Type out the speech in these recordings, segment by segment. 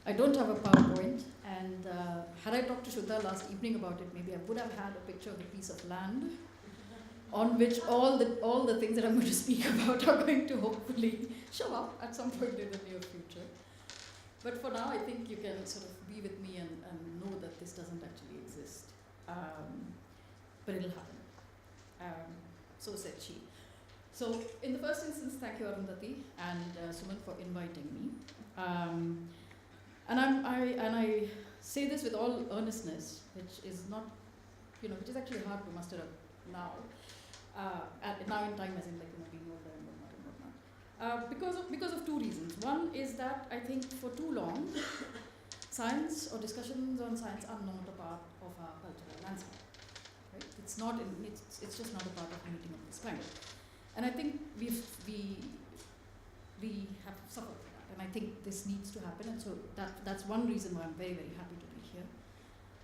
I don't have a PowerPoint, and had I talked to Shuddha last evening about it, maybe I would have had a picture of a piece of land on which all the things that I'm going to speak about are going to hopefully show up at some point in the near future. But for now, I think you can sort of be with me and know that this doesn't actually exist. But it'll happen. So said she. So in the first instance, thank you Arundhati and Suman for inviting me. And I say this with all earnestness, which is not, which is actually hard to muster up now. Now in time, as in being older and whatnot. Because of two reasons. One is that I think for too long, science or discussions on science are not a part of our cultural landscape. Right? It's not. It's just not a part of anything of this kind. And I think we have suffered from that, and I think this needs to happen. And so that's one reason why I'm very, very happy to be here.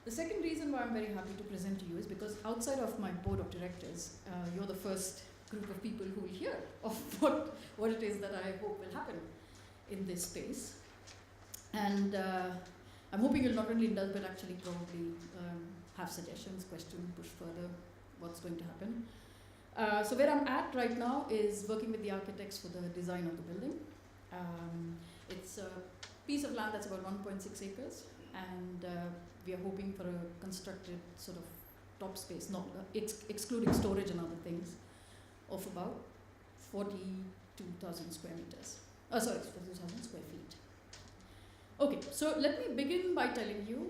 The second reason why I'm very happy to present to you is because outside of my board of directors, you're the first group of people who will hear of what it is that I hope will happen in this space. And I'm hoping you'll not only indulge, but actually probably have suggestions, questions, push further what's going to happen. So where I'm at right now is working with the architects for the design of the building. It's a piece of land that's about 1.6 acres, and we are hoping for a constructed sort of top space, excluding storage and other things, of about 42,000 square meters. 42,000 square feet. Okay, so let me begin by telling you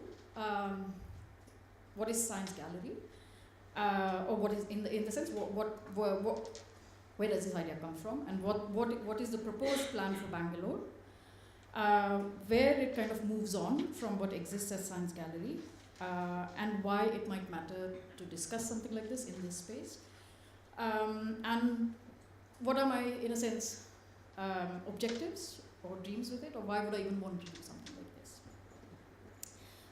what is Science Gallery, or what is in the sense where does this idea come from, and what is the proposed plan for Bangalore. Where it kind of moves on from what exists as Science Gallery, and why it might matter to discuss something like this in this space, and what are my, in a sense, objectives or dreams with it, or why would I even want to do something like this.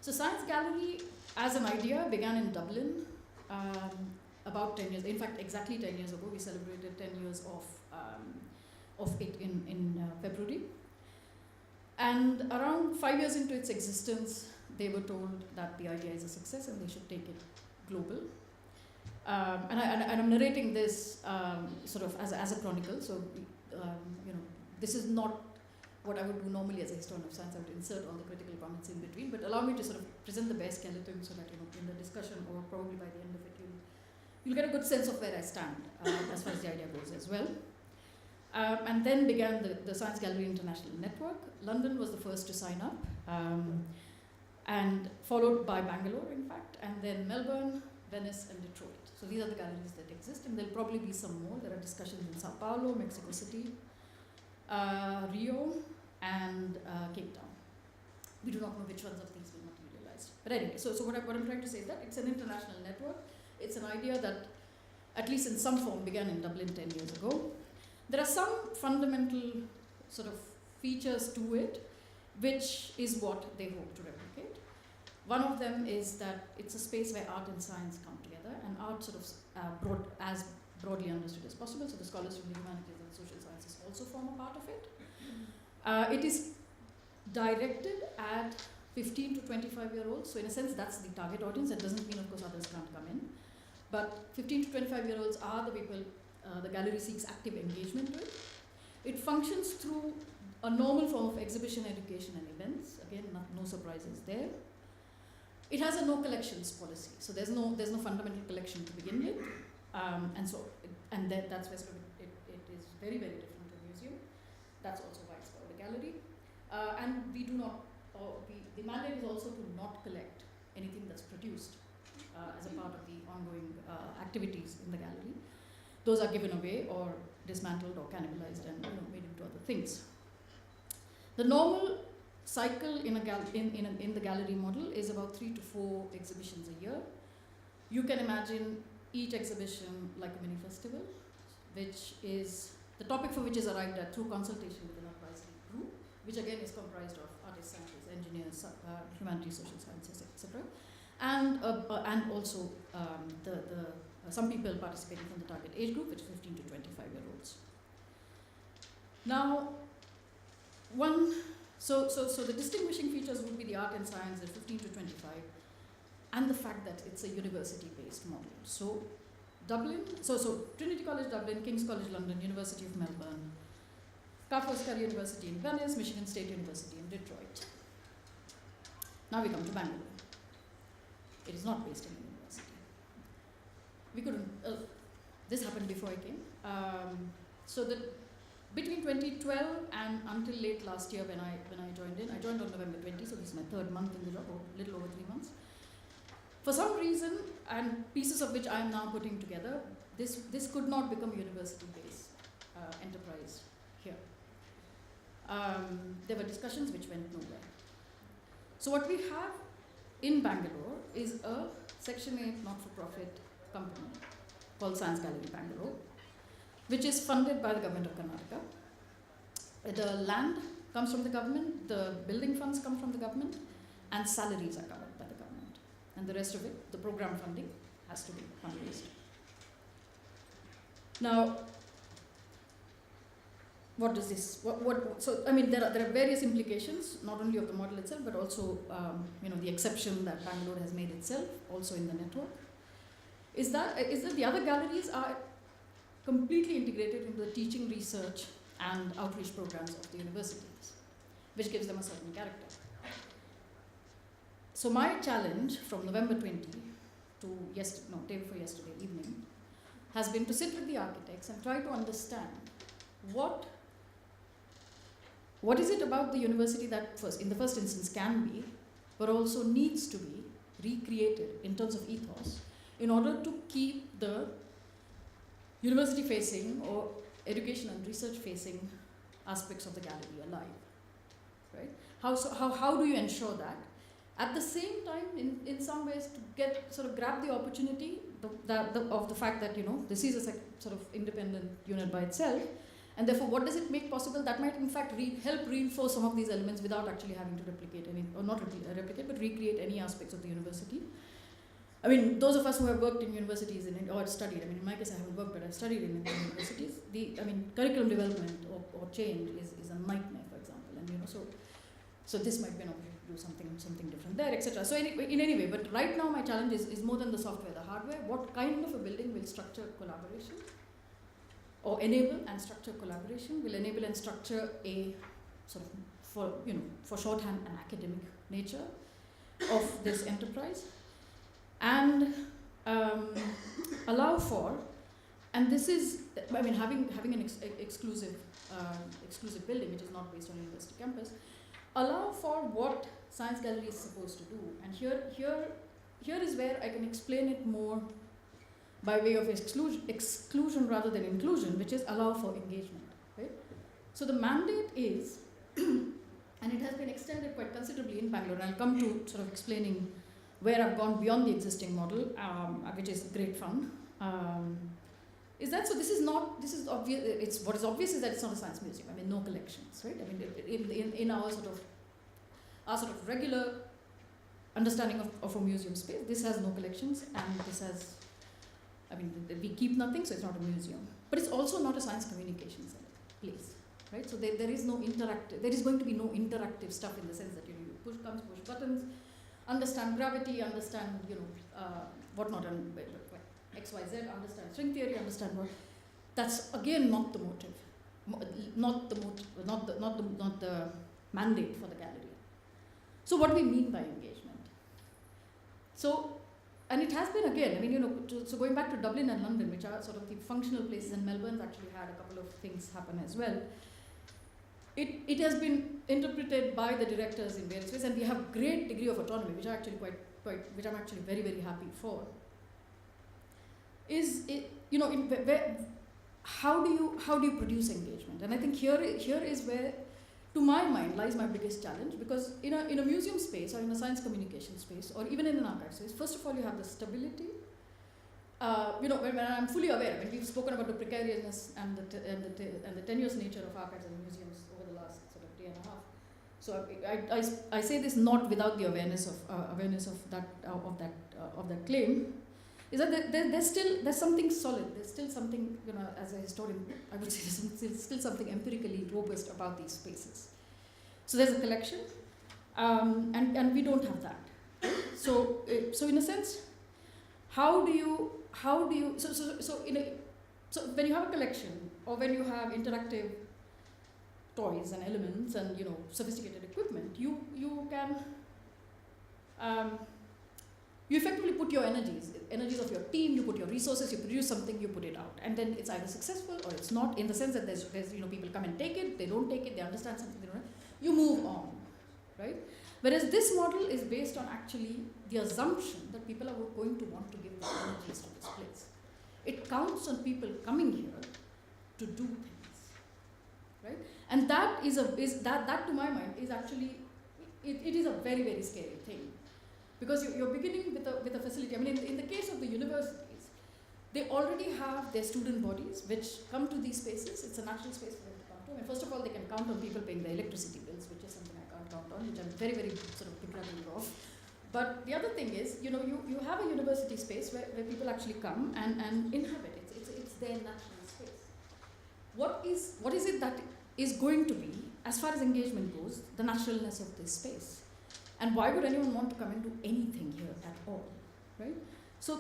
So Science Gallery, as an idea, began in Dublin about 10 years, in fact exactly 10 years ago. We celebrated 10 years of it in February. And around 5 years into its existence, they were told that the idea is a success and they should take it global. And I'm narrating this sort of as a chronicle. So, this is not what I would do normally as a historian of science. I would insert all the critical comments in between, but allow me to sort of present the bare skeleton so that in the discussion, or probably by the end of it, you'll get a good sense of where I stand as far as the idea goes as well. And then began the Science Gallery International Network. London was the first to sign up, and followed by Bangalore, in fact, and then Melbourne, Venice, and Detroit. So these are the galleries that exist, and there'll probably be some more. There are discussions in Sao Paulo, Mexico City, Rio, and Cape Town. We do not know which ones of these will materialize. But anyway, so what I'm trying to say is that it's an international network. It's an idea that, at least in some form, began in Dublin 10 years ago. There are some fundamental sort of features to it, which is what they hope to replicate. One of them is that it's a space where art and science come together, and art sort of as broadly understood as possible. So the scholars from the humanities and social sciences also form a part of it. It is directed at 15 to 25-year-olds. So in a sense, that's the target audience. That doesn't mean, of course, others can't come in. But 15 to 25-year-olds are the people the gallery seeks active engagement with. It functions through a normal form of exhibition, education, and events. Again, no surprises there. It has a no collections policy, so there's no fundamental collection to begin with, that's where sort of it is very, very different to a museum. That's also why it's called a gallery. And we do not, the mandate is also to not collect anything that's produced as a part of the ongoing activities in the gallery. Those are given away or dismantled or cannibalized and made into other things. The normal cycle in the gallery model is about 3 to 4 exhibitions a year. You can imagine each exhibition like a mini festival, which is the topic for which is arrived at through consultation with an advisory group, which again is comprised of artists, scientists, engineers, humanities, social sciences, etc. And also some people participating from the target age group, which is 15 to 25-year-olds. Now, one So the distinguishing features would be the art and science, the 15 to 25, and the fact that it's a university-based model. So Dublin, so Trinity College Dublin, King's College London, University of Melbourne, Carter University in Venice, Michigan State University in Detroit. Now we come to Bangalore. It is not based in a university. We couldn't, this happened before I came. So that between 2012 and until late last year when I joined in, I joined on November 20, so this is my third month in the job, or little over 3 months. For some reason, and pieces of which I am now putting together, this could not become a university-based enterprise here. There were discussions which went nowhere. So what we have in Bangalore is a Section 8 not-for-profit company called Science Gallery Bangalore, which is funded by the government of Karnataka. The land comes from the government, the building funds come from the government, and salaries are covered by the government. And the rest of it, the program funding, has to be fundraised. Now, what does this, so I mean, there are various implications, not only of the model itself, but also, the exception that Bangalore has made itself, also in the network, is that the other galleries are completely integrated into the teaching, research, and outreach programs of the universities, which gives them a certain character. So my challenge from November 20 to day before yesterday evening has been to sit with the architects and try to understand what is it about the university that in the first instance can be, but also needs to be recreated in terms of ethos in order to keep the university-facing or education and research-facing aspects of the gallery alive, right? How do you ensure that? At the same time, in some ways, to grab the opportunity of the fact that this is a sort of independent unit by itself, and therefore, what does it make possible? That might in fact help reinforce some of these elements without actually having to replicate any, or not replicate, but recreate any aspects of the university. I mean, those of us who have worked in universities or studied, I mean, in my case I haven't worked, but I've studied in universities, curriculum development or change is a nightmare, for example. And so this might be an opportunity to do something different there, etc. So in any way, but right now my challenge is more than the software, the hardware. What kind of a building will structure collaboration, or enable and structure collaboration, will enable and structure a sort of, for shorthand, an academic nature of this enterprise, and allow for, and this is, I mean, having an exclusive building which is not based on a university campus, allow for what Science Gallery is supposed to do. And here is where I can explain it more by way of exclusion rather than inclusion, which is allow for engagement, right? So the mandate is, and it has been extended quite considerably in Bangalore, and I'll come to sort of explaining where I've gone beyond the existing model, which is great fun, is that, so this is obvious, what is obvious is that it's not a science museum, I mean, no collections, right? I mean, in our sort of regular understanding of a museum space, this has no collections, and this has, I mean, we keep nothing, so it's not a museum. But it's also not a science communication place, right? So there is going to be no interactive stuff in the sense that you push buttons, understand gravity, understand whatnot, and X, Y, Z, understand string theory, understand what. That's again not the motive, not the mandate for the gallery. So what do we mean by engagement? So. And it has been again, I mean, so going back to Dublin and London, which are sort of the functional places, and Melbourne's actually had a couple of things happen as well. It has been interpreted by the directors in various ways, and we have great degree of autonomy, which are actually which I'm actually very, very happy for. How do you produce engagement? And I think here is where, to my mind, lies my biggest challenge, because in a museum space or in a science communication space or even in an archive space, first of all you have the stability. When I'm fully aware, I mean, we've spoken about the precariousness and the tenuous nature of archives and museums over the last sort of day and a half. So I say this not without the awareness of that claim. Is that there's something solid. There's still something, as a historian, I would say there's still something empirically robust about these spaces. So there's a collection, and we don't have that. Right? So in a sense, how do you so when you have a collection, or when you have interactive toys and elements and sophisticated equipment, you can you effectively put your energies of your team, you put your resources, you produce something, you put it out, and then it's either successful or it's not, in the sense that there's people come and take it, they don't take it, they understand something, they don't, you move on, right? Whereas this model is based on actually the assumption that people are going to want to give their energies to this place. It counts on people coming here to do things, right? And that that to my mind is actually, it is a very, very scary thing. Because you're beginning with a facility. I mean, in the case of the universities, they already have their student bodies which come to these spaces. It's a natural space for them to come to. I mean, first of all, they can count on people paying their electricity bills, which is something I can't count on, which I'm very, very sort of begrudging of. But the other thing is, you have a university space where people actually come and inhabit. It's their natural space. What is it that is going to be, as far as engagement goes, the naturalness of this space? And why would anyone want to come and do anything here at all, right? So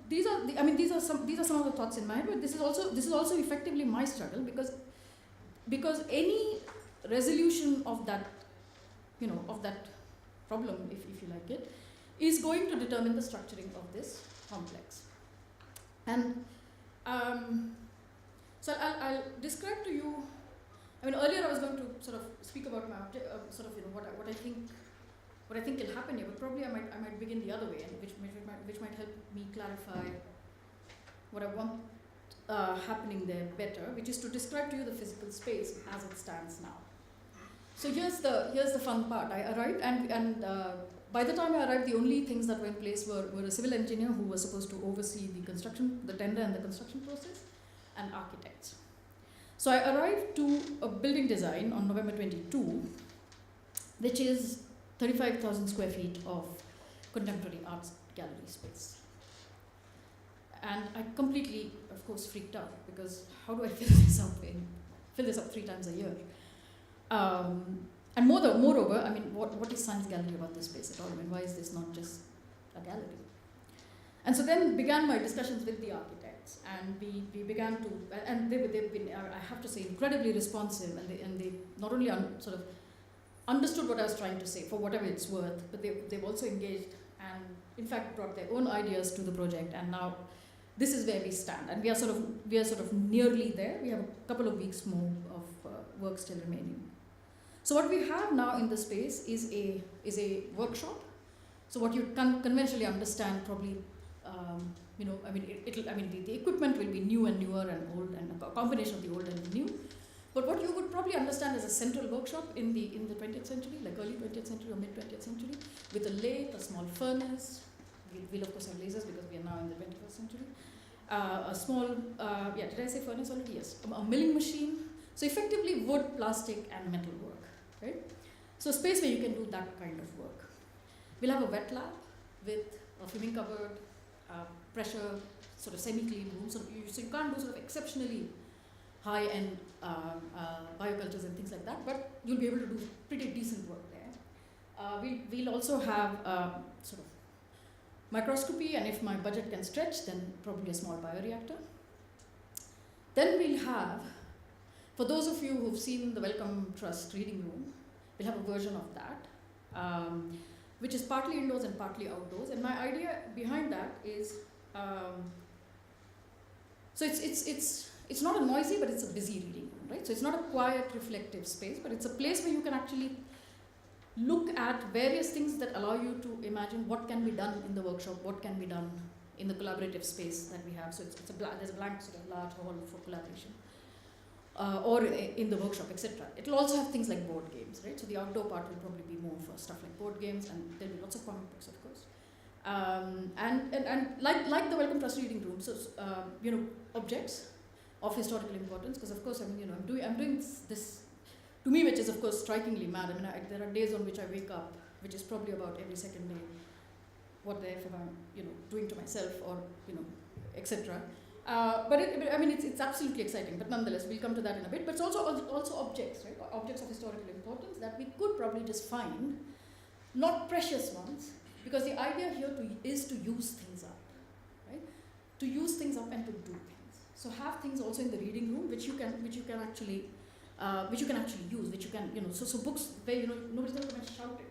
these are some of the thoughts in my head. But this is also effectively my struggle, because any resolution of that, of that problem, if you like it, is going to determine the structuring of this complex. And so I'll describe to you. I mean, earlier I was going to sort of speak about my what I think will happen here, but probably I might begin the other way, and which might help me clarify what I want happening there better, which is to describe to you the physical space as it stands now. So here's the fun part. I arrived, and by the time I arrived, the only things that were in place were a civil engineer who was supposed to oversee the tender and the construction process, and architects. So I arrived to a building design on November 22, which is 35,000 square feet of contemporary arts gallery space. And I completely, of course, freaked out, because how do I fill this up 3 times a year? And moreover, I mean, what is science gallery about this space at all? I mean, why is this not just a gallery? And so then began my discussions with the architects, and we began to, and they've been, I have to say, incredibly responsive, and they not only sort of understood what I was trying to say, for whatever it's worth, but they've also engaged and in fact brought their own ideas to the project, and now this is where we stand, and we are sort of nearly there. We have a couple of weeks more of work still remaining. So what we have now in the space is a workshop. So what you can conventionally understand, probably, the equipment will be new and newer and old, and a combination of the old and the new. But what you would probably understand as a central workshop in the 20th century, like early 20th century or mid 20th century, with a lathe, a small furnace. We'll of course have lasers because we are now in the 21st century. A small, did I say furnace already? Yes. A milling machine. So effectively wood, plastic, and metal work, right? So a space where you can do that kind of work. We'll have a wet lab with a fuming cupboard, pressure, sort of semi-clean room. So you can't do sort of exceptionally high-end biocultures and things like that, but you'll be able to do pretty decent work there. We'll also have sort of microscopy, and if my budget can stretch, then probably a small bioreactor. Then we'll have, for those of you who've seen the Wellcome Trust reading room, we'll have a version of that, which is partly indoors and partly outdoors. And my idea behind that is, so it's not a noisy, but it's a busy reading room, right? So it's not a quiet, reflective space, but it's a place where you can actually look at various things that allow you to imagine what can be done in the workshop, what can be done in the collaborative space that we have. So there's a blank sort of large hall for collaboration, or in the workshop, etc. It'll also have things like board games, right? So the outdoor part will probably be more for stuff like board games, and there'll be lots of comic books, of course. And like the Wellcome Trust reading room, so objects of historical importance, because of course, I mean, I'm doing this to me, which is of course strikingly mad. I mean, there are days on which I wake up, which is probably about every second day, what the F am I, doing to myself, or etc. It's absolutely exciting, but nonetheless, we'll come to that in a bit. But it's also objects, right? Objects of historical importance that we could probably just find, not precious ones, because the idea here is to use things up, right? To use things up and to do things. So have things also in the reading room, which you can actually use, which you can, so books where nobody's going to come and shout at you.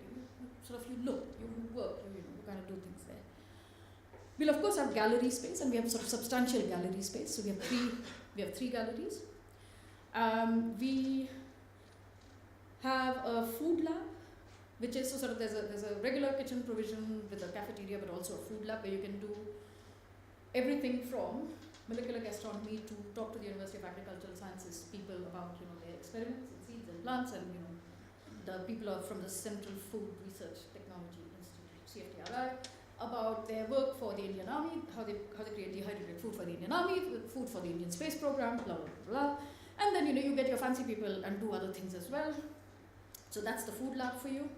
You look, you work, you kind of do things there. We'll of course have gallery space, and we have sort of substantial gallery space. So we have three galleries. We have a food lab, which is there's a regular kitchen provision with a cafeteria, but also a food lab where you can do everything from molecular gastronomy to talk to the University of Agricultural Sciences people about their experiments in seeds and plants, and the people are from the Central Food Research Technology Institute, CFTRI, about their work for the Indian Army, how they create dehydrated food for the Indian Army, food for the Indian Space Program, blah blah blah, and then you get your fancy people and do other things as well. So that's the food lab for you,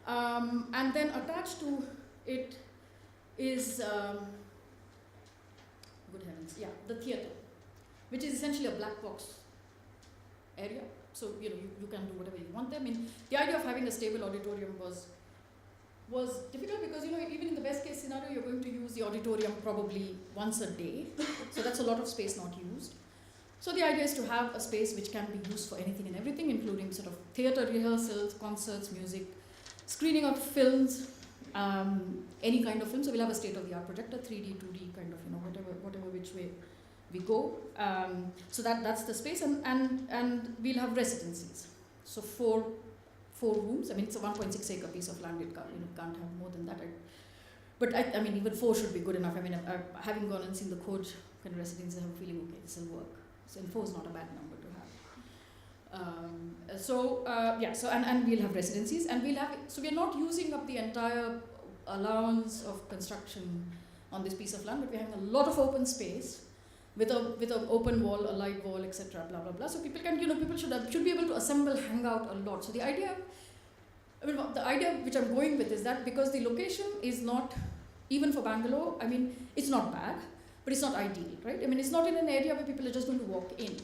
and then attached to it is good heavens, the theatre, which is essentially a black box area. So you can do whatever you want there. I mean, the idea of having a stable auditorium was difficult because even in the best case scenario, you're going to use the auditorium probably once a day. So that's a lot of space not used. So the idea is to have a space which can be used for anything and everything, including sort of theatre rehearsals, concerts, music, screening of films, any kind of film. So we'll have a state-of-the-art projector, 3D, 2D, kind of whatever which way we go. So that's the space, and we'll have residencies. So four rooms. I mean, it's a 1.6 acre piece of land. It can't have more than that. But even 4 should be good enough. I mean, having gone and seen the coach kind of residencies, I'm feeling okay. This will work. So 4 is not a bad number to have. And we'll have residencies, and so we're not using up the entire allowance of construction on this piece of land, but we're having a lot of open space with an open wall, a light wall, etc. Blah blah blah. So people can, people should be able to assemble, hang out a lot. So the idea which I'm going with is that because the location is not, even for Bangalore, I mean, it's not bad, but it's not ideal, right? I mean, it's not in an area where people are just going to walk in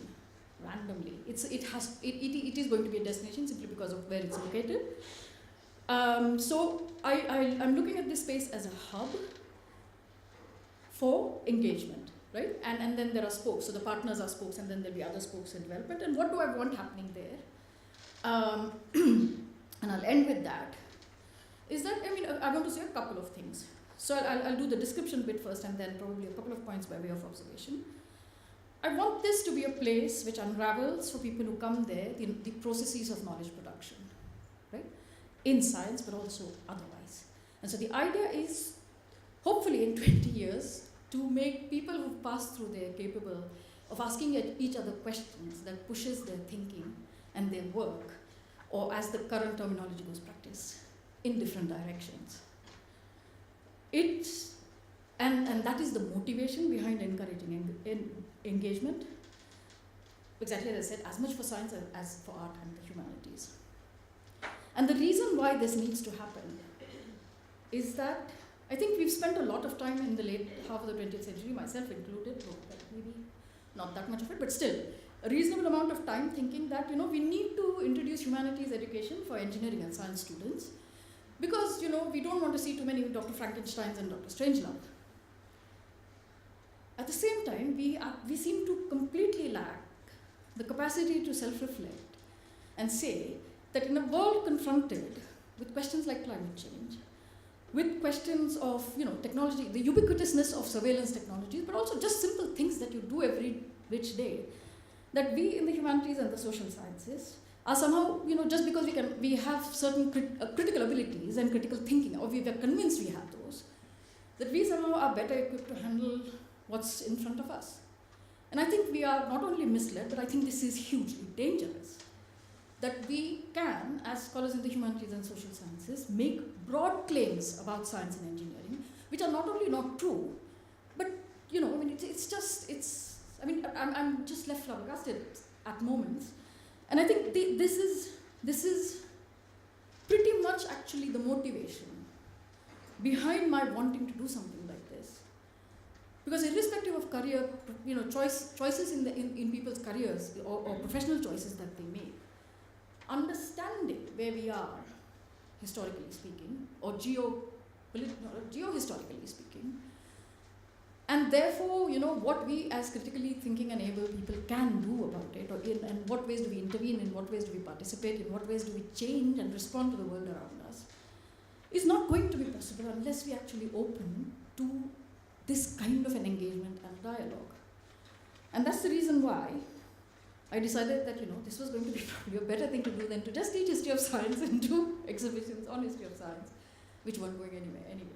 randomly. It is going to be a destination simply because of where it's located. So I'm looking at this space as a hub for engagement, right? And then there are spokes. So the partners are spokes, and then there'll be other spokes in development. And what do I want happening there? And I'll end with that. Is that, I want to say a couple of things. So I'll do the description bit first, and then probably a couple of points by way of observation. I want this to be a place which unravels for people who come there the processes of knowledge production, right? In science, but also otherwise. And so the idea is, hopefully in 20 years, to make people who've passed through there capable of asking each other questions that pushes their thinking and their work, or as the current terminology goes, practice, in different directions. And that is the motivation behind encouraging engagement. Exactly as I said, as much for science as for art and the humanities. And the reason why this needs to happen is that I think we've spent a lot of time in the late half of the 20th century, myself included, maybe not that much of it, but still, a reasonable amount of time thinking that, we need to introduce humanities education for engineering and science students because, we don't want to see too many Dr. Frankensteins and Dr. Strangelove. At the same time, we seem to completely lack the capacity to self-reflect and say that in a world confronted with questions like climate change, with questions of technology, the ubiquitousness of surveillance technologies, but also just simple things that you do every which day, that we in the humanities and the social sciences are somehow, just because we have certain critical abilities and critical thinking, or we are convinced we have those, that we somehow are better equipped to handle what's in front of us. And I think we are not only misled, but I think this is hugely dangerous. That we can, as scholars in the humanities and social sciences, make broad claims about science and engineering, which are not only not true, but, I'm just left flabbergasted at moments. And I think this is pretty much actually the motivation behind my wanting to do something like this. Because irrespective of career, choices in people's careers or professional choices that they make, understanding where we are, historically speaking, or geo-historically speaking, and therefore, what we as critically thinking and able people can do about it, and what ways do we intervene, in what ways do we participate, in what ways do we change and respond to the world around us, is not going to be possible unless we actually open to this kind of an engagement and dialogue. And that's the reason why I decided that, this was going to be probably a better thing to do than to just teach history of science and do exhibitions on history of science, which weren't going anywhere anyway.